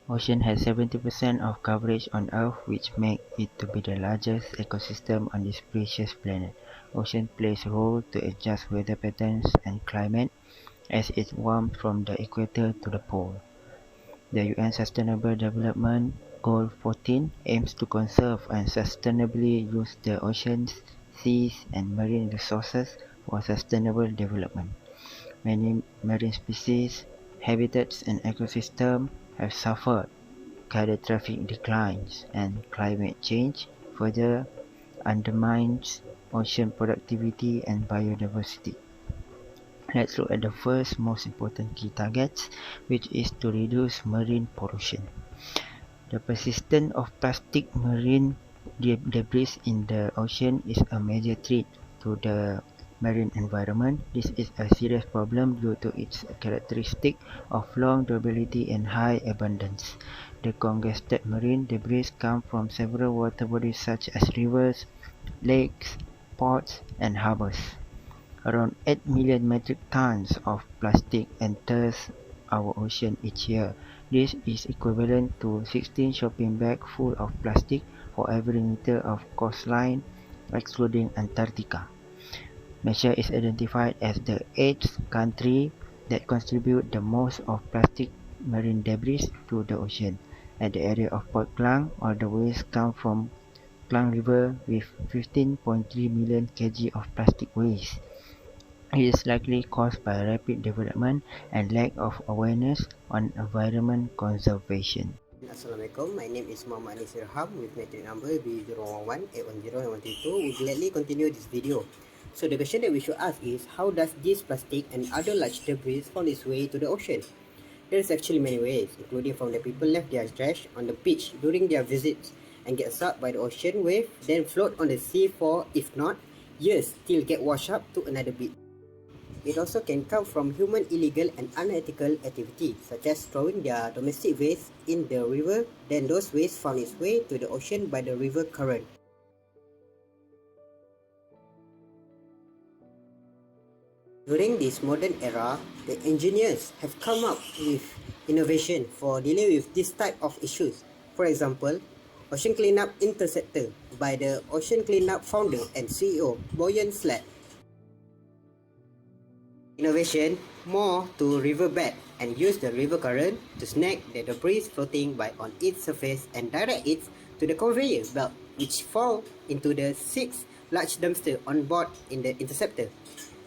Ocean has 70% of coverage on Earth, which makes it to be the largest ecosystem on this precious planet. Ocean plays a role to adjust weather patterns and climate as it warms from the equator to the pole. The UN Sustainable Development Goal 14 aims to conserve and sustainably use the oceans, seas, and marine resources for sustainable development. Many marine species, habitats, and ecosystems have suffered catastrophic declines, and climate change further undermines ocean productivity and biodiversity. Let's look at the first most important key targets, which is to reduce marine pollution. The persistence of plastic marine debris in the ocean is a major threat to the marine environment. This is a serious problem due to its characteristic of long durability and high abundance. The congested marine debris come from several water bodies such as rivers, lakes, ports, and harbors. Around 8 million metric tons of plastic enters our ocean each year. This is equivalent to 16 shopping bags full of plastic for every meter of coastline, excluding Antarctica. Malaysia is identified as the eighth country that contributes the most of plastic marine debris to the ocean. At the area of Port Klang, all the waste come from Klang River with 15.3 million kg of plastic waste. It is likely caused by rapid development and lack of awareness on environment conservation. Assalamualaikum, my name is Muhammad Irham with metric number B011-810-932. We gladly continue this video. So the question that we should ask is, how does this plastic and other large debris find its way to the ocean? There's actually many ways, including from the people left their trash on the beach during their visits and get sucked by the ocean wave, then float on the sea for, if not, years, till get washed up to another beach. It also can come from human illegal and unethical activity, such as throwing their domestic waste in the river, then those waste found its way to the ocean by the river current. During this modern era, the engineers have come up with innovation for dealing with this type of issues. For example, Ocean Cleanup Interceptor by the Ocean Cleanup founder and CEO, Boyan Slat. Innovation more to riverbed and use the river current to snag the debris floating by on its surface and direct it to the conveyor belt, which fall into the 6 large dumpsters on board in the interceptor.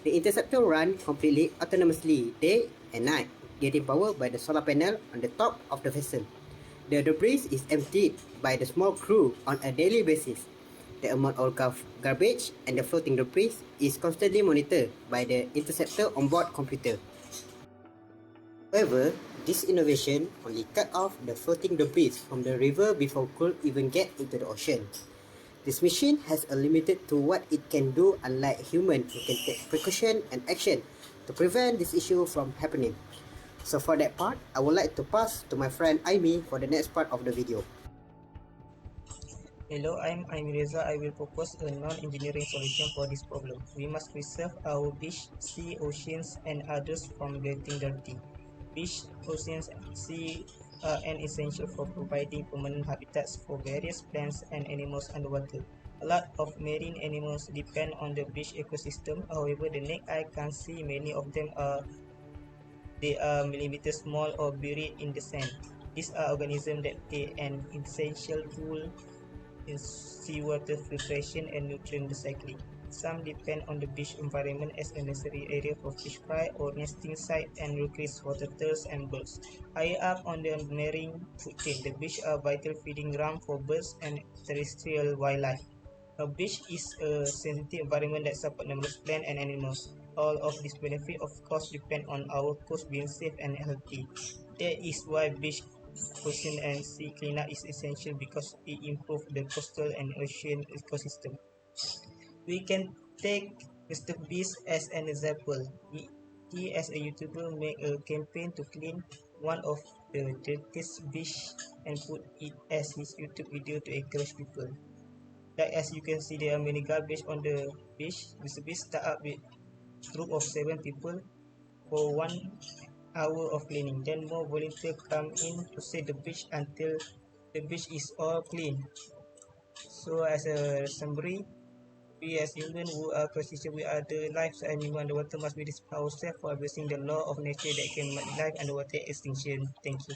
The interceptor run completely autonomously day and night, getting power by the solar panel on the top of the vessel. The debris is emptied by the small crew on a daily basis. The amount of garbage and the floating debris is constantly monitored by the interceptor onboard computer. However, this innovation only cut off the floating debris from the river before it could even get into the ocean. This machine has a limit to what it can do, unlike humans who can take precaution and action to prevent this issue from happening. So for that part, I would like to pass to my friend Aimi for the next part of the video. Hello, I'm Reeza. I will propose a non-engineering solution for this problem. We must preserve our beach, sea, oceans, and others from getting dirty. Beach, oceans, and sea are an essential for providing permanent habitats for various plants and animals underwater. A lot of marine animals depend on the beach ecosystem. However, the naked eye can't see many of them are millimeter small or buried in the sand. These are organisms that play an essential role in seawater filtration and nutrient recycling. Some depend on the beach environment as a necessary area for fish fry or nesting site and recreate water turtles and birds. Higher up on the marine food chain, the beach are vital feeding ground for birds and terrestrial wildlife. A beach is a sensitive environment that supports numerous plants and animals. All of these benefits, of course, depend on our coast being safe and healthy. That is why beach ocean and sea cleanup is essential because it improves the coastal and ocean ecosystem. We can take Mr. Beast as an example. He as a YouTuber made a campaign to clean one of the dirtiest beach and put it as his YouTube video to encourage people. Like as you can see, there are many garbage on the beach. Mr. Beast start up with a group of 7 people for one hour of cleaning. Then more volunteers come in to save the beach until the beach is all clean. So as a summary, we as humans who are consistent with other lives and animals underwater must be disciplined ourselves for abusing the law of nature that can make life underwater extinction. Thank you.